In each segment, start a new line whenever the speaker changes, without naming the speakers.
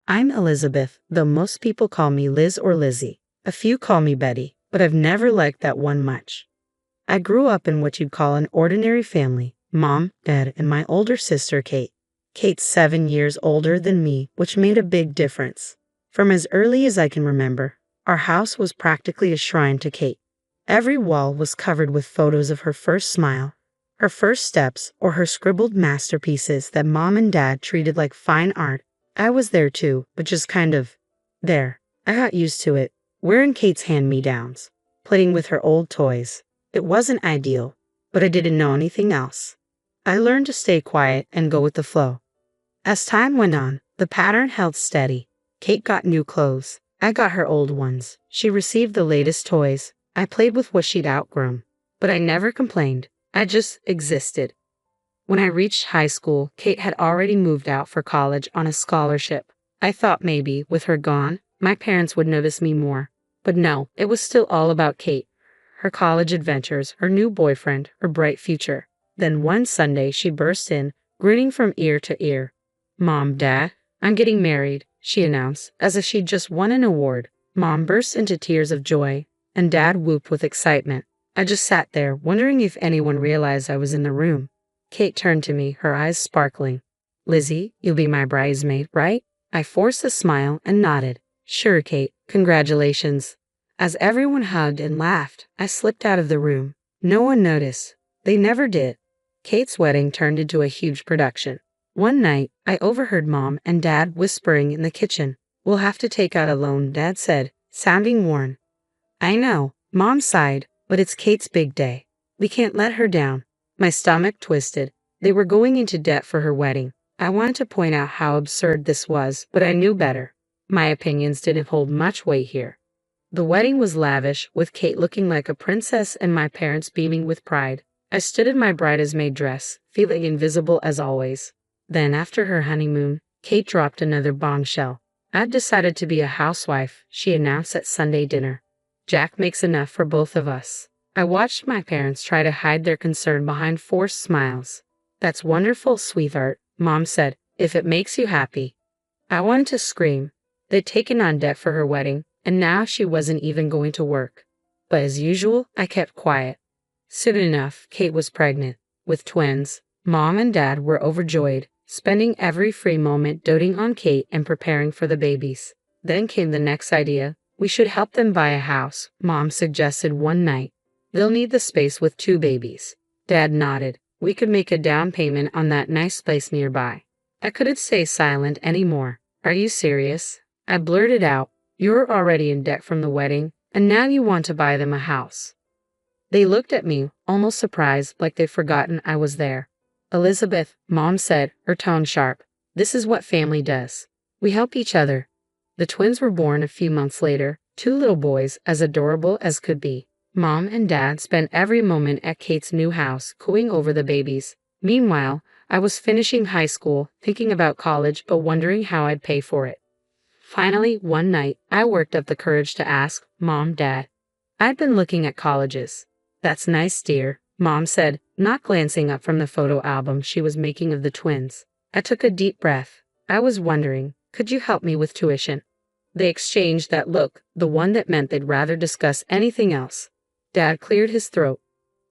I'm Elizabeth, though most people call me Liz or Lizzie. A few call me Betty, but I've never liked that one much. I grew up in what you'd call an ordinary family: mom, dad, and my older sister, Kate. Kate's 7 years older than me, which made a big difference. From as early as I can remember, our house was practically a shrine to Kate. Every wall was covered with photos of her first smile, her first steps, or her scribbled masterpieces that mom and dad treated like fine art. I was there too, but just kind of there. I got used to it, wearing Kate's hand-me-downs, playing with her old toys. It wasn't ideal, but I didn't know anything else. I learned to stay quiet and go with the flow. As time went on, the pattern held steady. Kate got new clothes. I got her old ones. She received the latest toys. I played with what she'd outgrown. But I never complained. I just existed. When I reached high school, Kate had already moved out for college on a scholarship. I thought maybe, with her gone, my parents would notice me more. But no, it was still all about Kate, her college adventures, her new boyfriend, her bright future. Then one Sunday she burst in, grinning from ear to ear. "Mom, Dad, I'm getting married," she announced, as if she'd just won an award. Mom burst into tears of joy, and Dad whooped with excitement. I just sat there, wondering if anyone realized I was in the room. Kate turned to me, her eyes sparkling. "Lizzie, you'll be my bridesmaid, right?" I forced a smile and nodded. "Sure, Kate, congratulations." As everyone hugged and laughed, I slipped out of the room. No one noticed. They never did. Kate's wedding turned into a huge production. One night, I overheard Mom and Dad whispering in the kitchen. "We'll have to take out a loan," Dad said, sounding worn. "I know," Mom sighed, "but it's Kate's big day. We can't let her down." My stomach twisted. They were going into debt for her wedding. I wanted to point out how absurd this was, but I knew better. My opinions didn't hold much weight here. The wedding was lavish, with Kate looking like a princess and my parents beaming with pride. I stood in my bridesmaid dress, feeling invisible as always. Then, after her honeymoon, Kate dropped another bombshell. "I've decided to be a housewife," she announced at Sunday dinner. "Jack makes enough for both of us." I watched my parents try to hide their concern behind forced smiles. "That's wonderful, sweetheart," Mom said, "if it makes you happy." I wanted to scream. They'd taken on debt for her wedding, and now she wasn't even going to work. But as usual, I kept quiet. Soon enough, Kate was pregnant, with twins. Mom and Dad were overjoyed, spending every free moment doting on Kate and preparing for the babies. Then came the next idea. "We should help them buy a house," Mom suggested one night. "They'll need the space with 2 babies." Dad nodded. "We could make a down payment on that nice place nearby." I couldn't stay silent anymore. "Are you serious?" I blurted out. "You're already in debt from the wedding, and now you want to buy them a house." They looked at me, almost surprised, like they'd forgotten I was there. "Elizabeth," Mom said, her tone sharp, "this is what family does. We help each other." The twins were born a few months later, 2 little boys, as adorable as could be. Mom and Dad spent every moment at Kate's new house, cooing over the babies. Meanwhile, I was finishing high school, thinking about college, but wondering how I'd pay for it. Finally, one night, I worked up the courage to ask, "Mom, Dad, I'd been looking at colleges." "That's nice, dear," Mom said, not glancing up from the photo album she was making of the twins. I took a deep breath. I was wondering, could you help me with tuition? They exchanged that look, the one that meant they'd rather discuss anything else. Dad cleared his throat.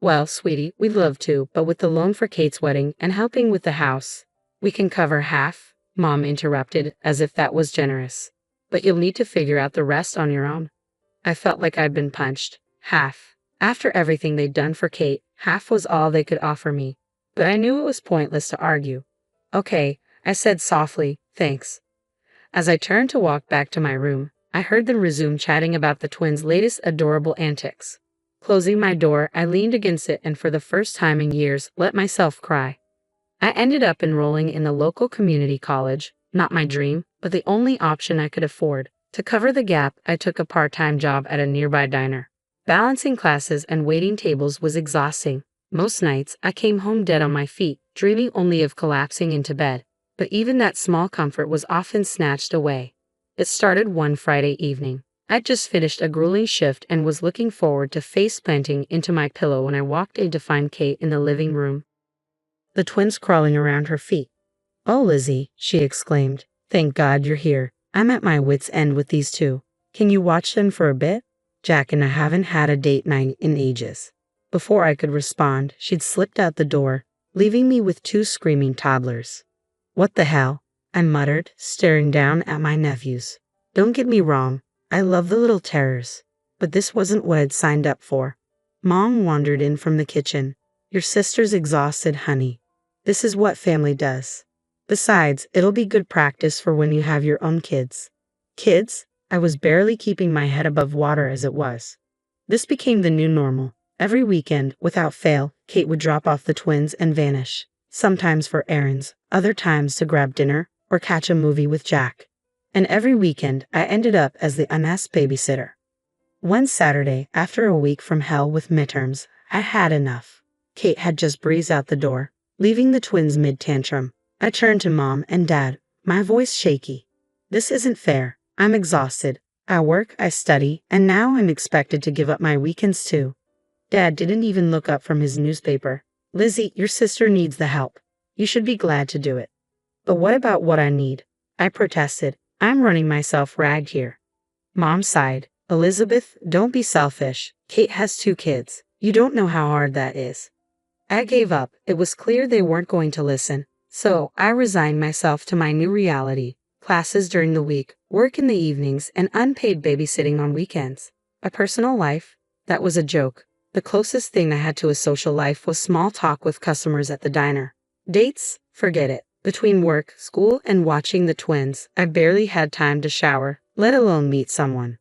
"Well, sweetie, we'd love to, but with the loan for Kate's wedding and helping with the house, we can cover half," Mom interrupted, as if that was generous. "But you'll need to figure out the rest on your own." I felt like I'd been punched. Half. After everything they'd done for Kate, half was all they could offer me. But I knew it was pointless to argue. "Okay," I said softly, "thanks." As I turned to walk back to my room, I heard them resume chatting about the twins' latest adorable antics. Closing my door, I leaned against it and for the first time in years let myself cry. I ended up enrolling in the local community college, not my dream, but the only option I could afford. To cover the gap, I took a part-time job at a nearby diner. Balancing classes and waiting tables was exhausting. Most nights, I came home dead on my feet, dreaming only of collapsing into bed. But even that small comfort was often snatched away. It started one Friday evening. I'd just finished a grueling shift and was looking forward to face-planting into my pillow when I walked in to find Kate in the living room, the twins crawling around her feet. "Oh, Lizzie," she exclaimed. "Thank God you're here. I'm at my wit's end with these two. Can you watch them for a bit? Jack and I haven't had a date night in ages. Before I could respond, she'd slipped out the door, leaving me with two screaming toddlers. What the hell? I muttered, staring down at my nephews. Don't get me wrong, I love the little terrors, but this wasn't what I'd signed up for. Mom wandered in from the kitchen. Your sister's exhausted, honey. This is what family does. Besides, it'll be good practice for when you have your own kids. Kids? I was barely keeping my head above water as it was. This became the new normal. Every weekend, without fail, Kate would drop off the twins and vanish. Sometimes for errands, other times to grab dinner or catch a movie with Jack. And every weekend, I ended up as the unasked babysitter. One Saturday, after a week from hell with midterms, I had enough. Kate had just breezed out the door, leaving the twins mid-tantrum. I turned to Mom and Dad, my voice shaky. This isn't fair. I'm exhausted. I work, I study, and now I'm expected to give up my weekends too. Dad didn't even look up from his newspaper. Lizzie, your sister needs the help. You should be glad to do it. But what about what I need? I protested. I'm running myself ragged here. Mom sighed. Elizabeth, don't be selfish. Kate has 2 kids. You don't know how hard that is. I gave up. It was clear they weren't going to listen. So I resigned myself to my new reality. Classes during the week, work in the evenings, and unpaid babysitting on weekends. A personal life? That was a joke. The closest thing I had to a social life was small talk with customers at the diner. Dates? Forget it. Between work, school, and watching the twins, I barely had time to shower, let alone meet someone.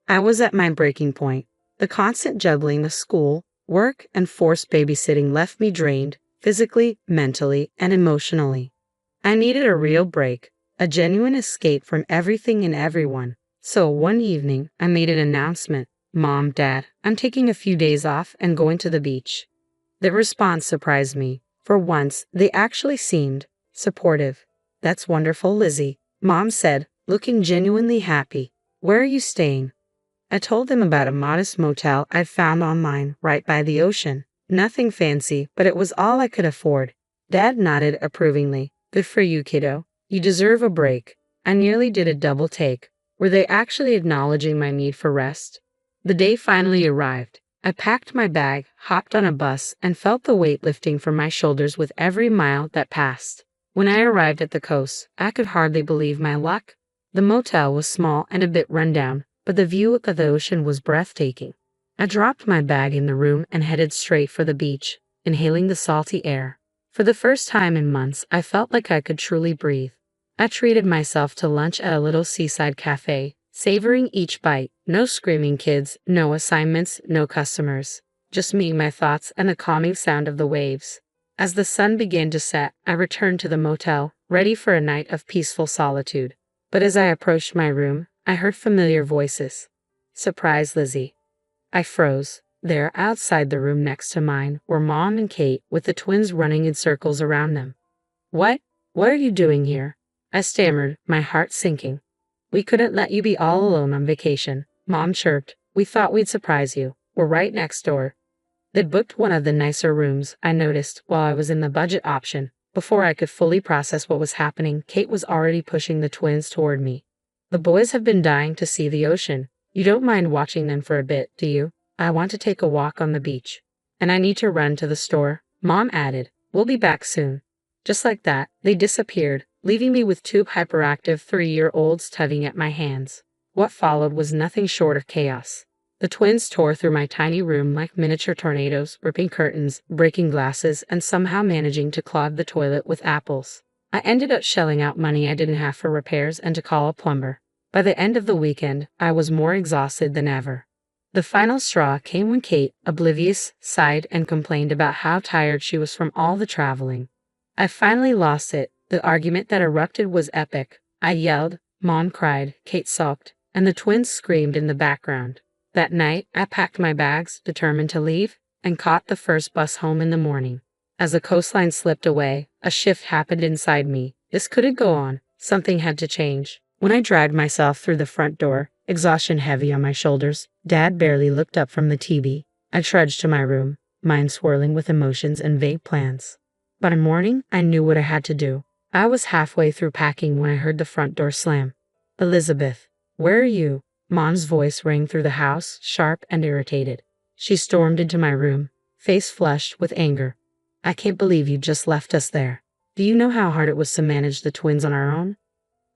I was at my breaking point. The constant juggling of school, work, and forced babysitting left me drained, physically, mentally, and emotionally. I needed a real break, a genuine escape from everything and everyone. So one evening, I made an announcement. Mom, Dad, I'm taking a few days off and going to the beach. The response surprised me. For once, they actually seemed supportive. That's wonderful, Lizzie, Mom said, looking genuinely happy. Where are you staying? I told them about a modest motel I'd found online right by the ocean. Nothing fancy, but it was all I could afford. Dad nodded approvingly. Good for you, kiddo. You deserve a break. I nearly did a double take. Were they actually acknowledging my need for rest? The day finally arrived. I packed my bag, hopped on a bus, and felt the weight lifting from my shoulders with every mile that passed. When I arrived at the coast, I could hardly believe my luck. The motel was small and a bit rundown, but the view of the ocean was breathtaking. I dropped my bag in the room and headed straight for the beach, inhaling the salty air. For the first time in months, I felt like I could truly breathe. I treated myself to lunch at a little seaside cafe, savoring each bite. No screaming kids, no assignments, no customers. Just me, my thoughts, and the calming sound of the waves. As the sun began to set, I returned to the motel, ready for a night of peaceful solitude. But as I approached my room, I heard familiar voices. Surprise, Lizzie. I froze. There, outside the room next to mine, were Mom and Kate, with the twins running in circles around them. What are you doing here? I stammered, my heart sinking. We couldn't let you be all alone on vacation, Mom chirped. We thought we'd surprise you. We're right next door. They'd booked one of the nicer rooms, I noticed, while I was in the budget option. Before I could fully process what was happening, Kate was already pushing the twins toward me. The boys have been dying to see the ocean. You don't mind watching them for a bit, do you? I want to take a walk on the beach. And I need to run to the store, Mom added. We'll be back soon. Just like that, they disappeared, leaving me with 2 hyperactive 3-year-olds tugging at my hands. What followed was nothing short of chaos. The twins tore through my tiny room like miniature tornadoes, ripping curtains, breaking glasses, and somehow managing to clog the toilet with apples. I ended up shelling out money I didn't have for repairs and to call a plumber. By the end of the weekend, I was more exhausted than ever. The final straw came when Kate, oblivious, sighed and complained about how tired she was from all the traveling. I finally lost it. The argument that erupted was epic. I yelled, Mom cried, Kate sulked, and the twins screamed in the background. That night, I packed my bags, determined to leave, and caught the first bus home in the morning. As the coastline slipped away, a shift happened inside me. This couldn't go on. Something had to change. When I dragged myself through the front door, exhaustion heavy on my shoulders, Dad barely looked up from the TV. I trudged to my room, mind swirling with emotions and vague plans. By morning, I knew what I had to do. I was halfway through packing when I heard the front door slam. Elizabeth, where are you? Mom's voice rang through the house, sharp and irritated. She stormed into my room, face flushed with anger. I can't believe you just left us there. Do you know how hard it was to manage the twins on our own?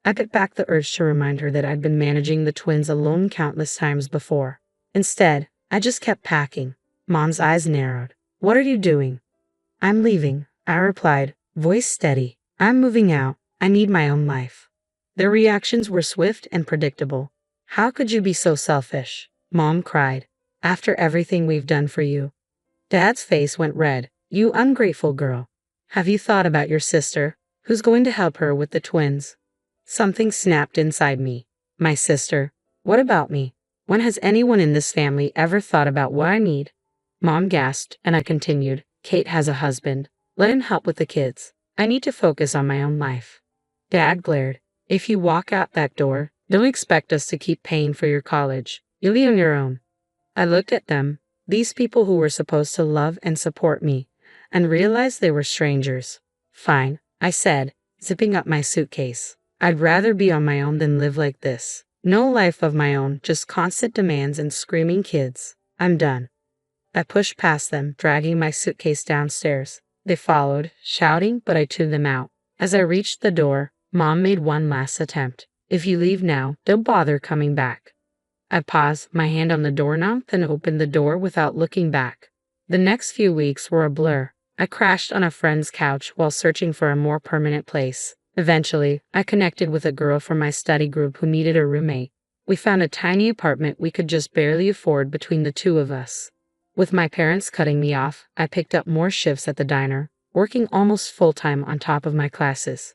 I bit back the urge to remind her that I'd been managing the twins alone countless times before. Instead, I just kept packing. Mom's eyes narrowed. What are you doing? I'm leaving, I replied, voice steady. I'm moving out. I need my own life. Their reactions were swift and predictable. How could you be so selfish? Mom cried. After everything we've done for you. Dad's face went red. You ungrateful girl. Have you thought about your sister? Who's going to help her with the twins? Something snapped inside me. My sister. What about me? When has anyone in this family ever thought about what I need? Mom gasped, and I continued. Kate has a husband. Let him help with the kids. I need to focus on my own life. Dad glared. If you walk out that door, don't expect us to keep paying for your college. You'll be on your own. I looked at them, these people who were supposed to love and support me, and realized they were strangers. Fine, I said, zipping up my suitcase. I'd rather be on my own than live like this. No life of my own, just constant demands and screaming kids. I'm done. I pushed past them, dragging my suitcase downstairs. They followed, shouting, but I tuned them out. As I reached the door, Mom made one last attempt. If you leave now, don't bother coming back. I paused, my hand on the doorknob, then opened the door without looking back. The next few weeks were a blur. I crashed on a friend's couch while searching for a more permanent place. Eventually, I connected with a girl from my study group who needed a roommate. We found a tiny apartment we could just barely afford between the two of us. With my parents cutting me off, I picked up more shifts at the diner, working almost full-time on top of my classes.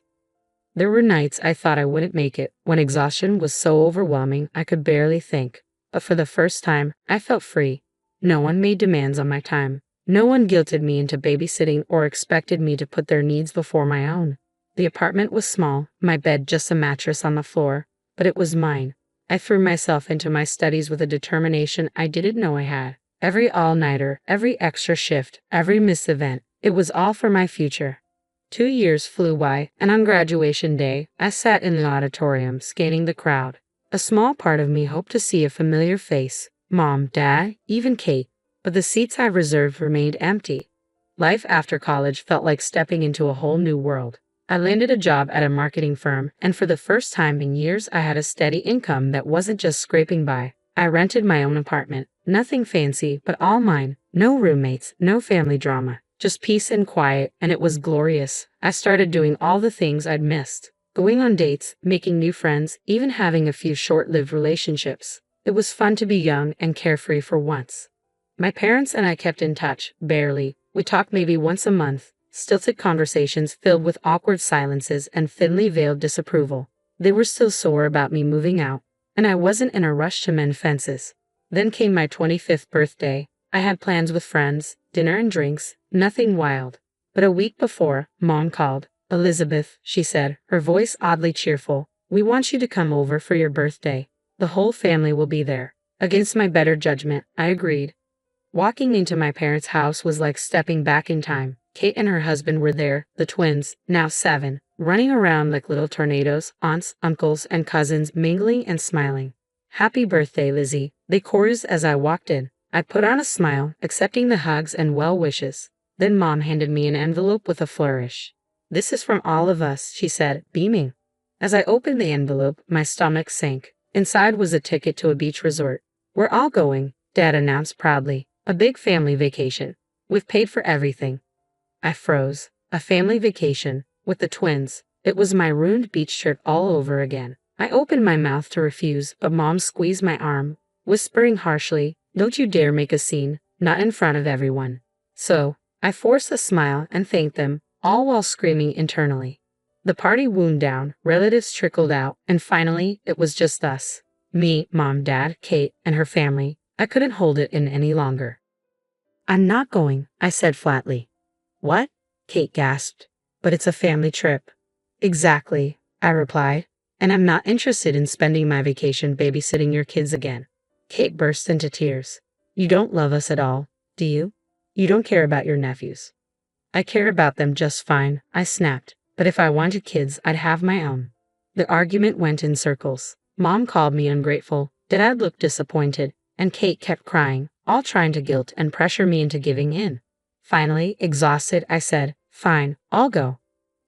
There were nights I thought I wouldn't make it, when exhaustion was so overwhelming I could barely think. But for the first time, I felt free. No one made demands on my time. No one guilted me into babysitting or expected me to put their needs before my own. The apartment was small, my bed just a mattress on the floor, but it was mine. I threw myself into my studies with a determination I didn't know I had. Every all-nighter, every extra shift, every missed event, it was all for my future. 2 years flew by, and on graduation day, I sat in the auditorium, scanning the crowd. A small part of me hoped to see a familiar face, Mom, Dad, even Kate, but the seats I reserved remained empty. Life after college felt like stepping into a whole new world. I landed a job at a marketing firm, and for the first time in years I had a steady income that wasn't just scraping by. I rented my own apartment. Nothing fancy, but all mine. No roommates, no family drama. Just peace and quiet, and it was glorious. I started doing all the things I'd missed. Going on dates, making new friends, even having a few short-lived relationships. It was fun to be young and carefree for once. My parents and I kept in touch, barely. We talked maybe once a month. Stilted conversations filled with awkward silences and thinly veiled disapproval. They were still sore about me moving out, and I wasn't in a rush to mend fences. Then came my 25th birthday. I had plans with friends, dinner and drinks, nothing wild. But a week before, Mom called. Elizabeth, she said, her voice oddly cheerful. We want you to come over for your birthday. The whole family will be there. Against my better judgment, I agreed. Walking into my parents' house was like stepping back in time. Kate and her husband were there, the twins, now 7, running around like little tornadoes, aunts, uncles, and cousins mingling and smiling. Happy birthday, Lizzie, they chorused as I walked in. I put on a smile, accepting the hugs and well wishes. Then Mom handed me an envelope with a flourish. This is from all of us, she said, beaming. As I opened the envelope, my stomach sank. Inside was a ticket to a beach resort. We're all going, Dad announced proudly. A big family vacation. We've paid for everything. I froze. A family vacation, with the twins. It was my ruined beach shirt all over again. I opened my mouth to refuse, but Mom squeezed my arm, whispering harshly, Don't you dare make a scene, not in front of everyone. So, I forced a smile and thanked them, all while screaming internally. The party wound down, relatives trickled out, and finally, it was just us. Me, Mom, Dad, Kate, and her family. I couldn't hold it in any longer. I'm not going, I said flatly. What? Kate gasped. But it's a family trip. Exactly, I replied. And I'm not interested in spending my vacation babysitting your kids again. Kate burst into tears. You don't love us at all, do you? You don't care about your nephews. I care about them just fine, I snapped. But if I wanted kids, I'd have my own. The argument went in circles. Mom called me ungrateful, Dad looked disappointed, and Kate kept crying, all trying to guilt and pressure me into giving in. Finally, exhausted, I said, "Fine, I'll go."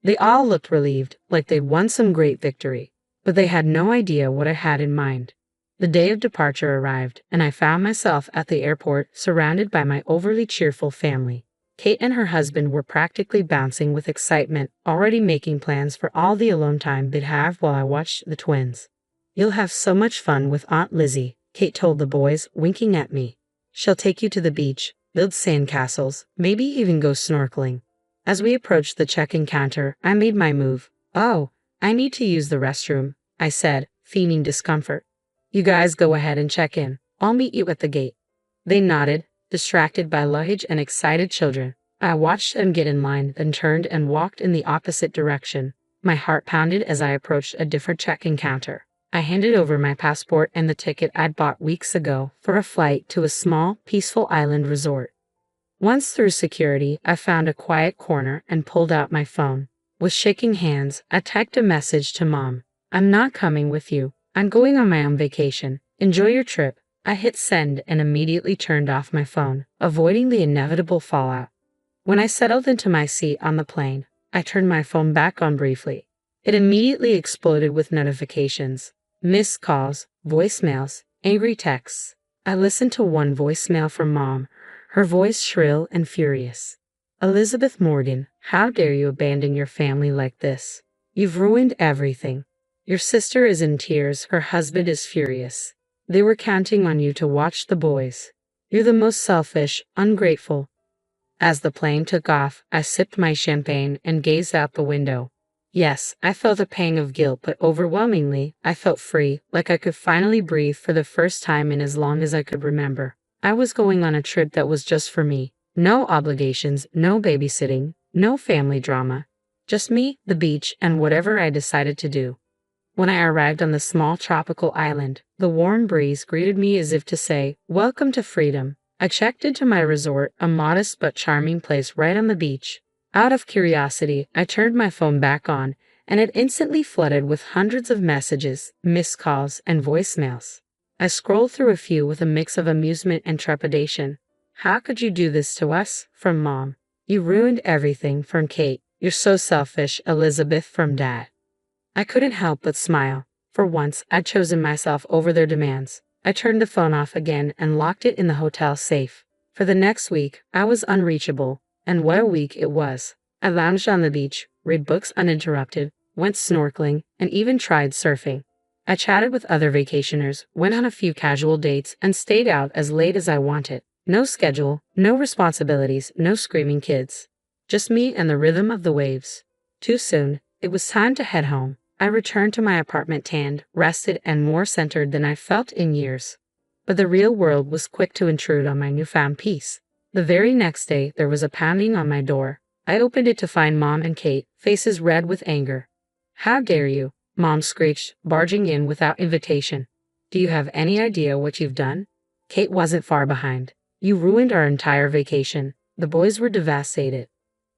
They all looked relieved, like they'd won some great victory, but they had no idea what I had in mind. The day of departure arrived, and I found myself at the airport surrounded by my overly cheerful family. Kate and her husband were practically bouncing with excitement, already making plans for all the alone time they'd have while I watched the twins. "You'll have so much fun with Aunt Lizzie," Kate told the boys, winking at me. "She'll take you to the beach, build sandcastles, maybe even go snorkeling." As we approached the check-in counter, I made my move. "Oh, I need to use the restroom," I said, feigning discomfort. "You guys go ahead and check in. I'll meet you at the gate." They nodded, distracted by luggage and excited children. I watched them get in line, then turned and walked in the opposite direction. My heart pounded as I approached a different check-in counter. I handed over my passport and the ticket I'd bought weeks ago for a flight to a small, peaceful island resort. Once through security, I found a quiet corner and pulled out my phone. With shaking hands, I typed a message to Mom. "I'm not coming with you. I'm going on my own vacation. Enjoy your trip." I hit send and immediately turned off my phone, avoiding the inevitable fallout. When I settled into my seat on the plane, I turned my phone back on briefly. It immediately exploded with notifications, missed calls, voicemails, angry texts. I listened to one voicemail from Mom, her voice shrill and furious. "Elizabeth Morgan, how dare you abandon your family like this? You've ruined everything." Your sister is in tears, her husband is furious. They were counting on you to watch the boys. You're the most selfish, ungrateful. As the plane took off, I sipped my champagne and gazed out the window. Yes, I felt a pang of guilt, but overwhelmingly, I felt free, like I could finally breathe for the first time in as long as I could remember. I was going on a trip that was just for me. No obligations, no babysitting, no family drama. Just me, the beach, and whatever I decided to do. When I arrived on the small tropical island, the warm breeze greeted me as if to say, "Welcome to freedom." I checked into my resort, a modest but charming place right on the beach. Out of curiosity, I turned my phone back on, and it instantly flooded with hundreds of messages, missed calls, and voicemails. I scrolled through a few with a mix of amusement and trepidation. "How could you do this to us?" from Mom. "You ruined everything," from Kate. "You're so selfish," Elizabeth, from Dad. I couldn't help but smile. For once, I'd chosen myself over their demands. I turned the phone off again and locked it in the hotel safe. For the next week, I was unreachable, and what a week it was. I lounged on the beach, read books uninterrupted, went snorkeling, and even tried surfing. I chatted with other vacationers, went on a few casual dates, and stayed out as late as I wanted. No schedule, no responsibilities, no screaming kids. Just me and the rhythm of the waves. Too soon, it was time to head home. I returned to my apartment tanned, rested, and more centered than I felt in years. But the real world was quick to intrude on my newfound peace. The very next day, there was a pounding on my door. I opened it to find Mom and Kate, faces red with anger. "How dare you?" Mom screeched, barging in without invitation. "Do you have any idea what you've done?" Kate wasn't far behind. "You ruined our entire vacation." The boys were devastated.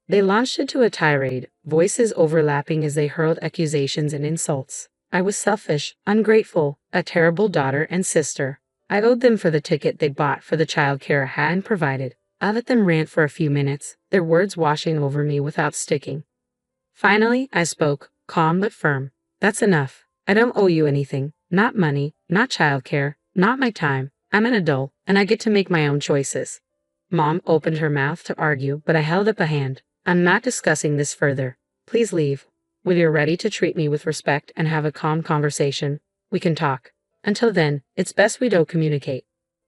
They launched into a tirade, voices overlapping as they hurled accusations and insults. I was selfish, ungrateful, a terrible daughter and sister. I owed them for the ticket they'd bought for the childcare I hadn't provided. I let them rant for a few minutes, their words washing over me without sticking. Finally, I spoke, calm but firm. "That's enough. I don't owe you anything. Not money, not childcare, not my time. I'm an adult, and I get to make my own choices." Mom opened her mouth to argue, but I held up a hand. "I'm not discussing this further. Please leave. When you're ready to treat me with respect and have a calm conversation, we can talk. Until then, it's best we don't communicate."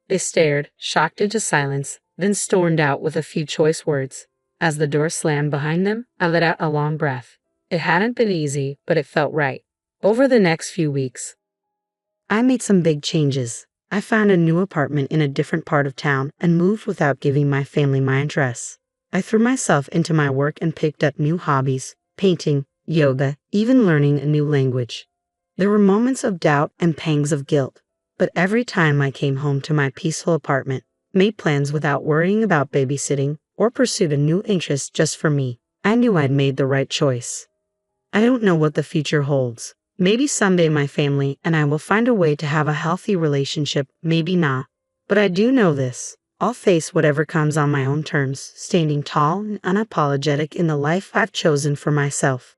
They stared, shocked into silence, then stormed out with a few choice words. As the door slammed behind them, I let out a long breath. It hadn't been easy, but it felt right. Over the next few weeks, I made some big changes. I found a new apartment in a different part of town and moved without giving my family my address. I threw myself into my work and picked up new hobbies, painting, yoga, even learning a new language. There were moments of doubt and pangs of guilt, but every time I came home to my peaceful apartment, made plans without worrying about babysitting, or pursued a new interest just for me, I knew I'd made the right choice. I don't know what the future holds, Maybe someday my family and I will find a way to have a healthy relationship, maybe not. But I do know this. I'll face whatever comes on my own terms, standing tall and unapologetic in the life I've chosen for myself.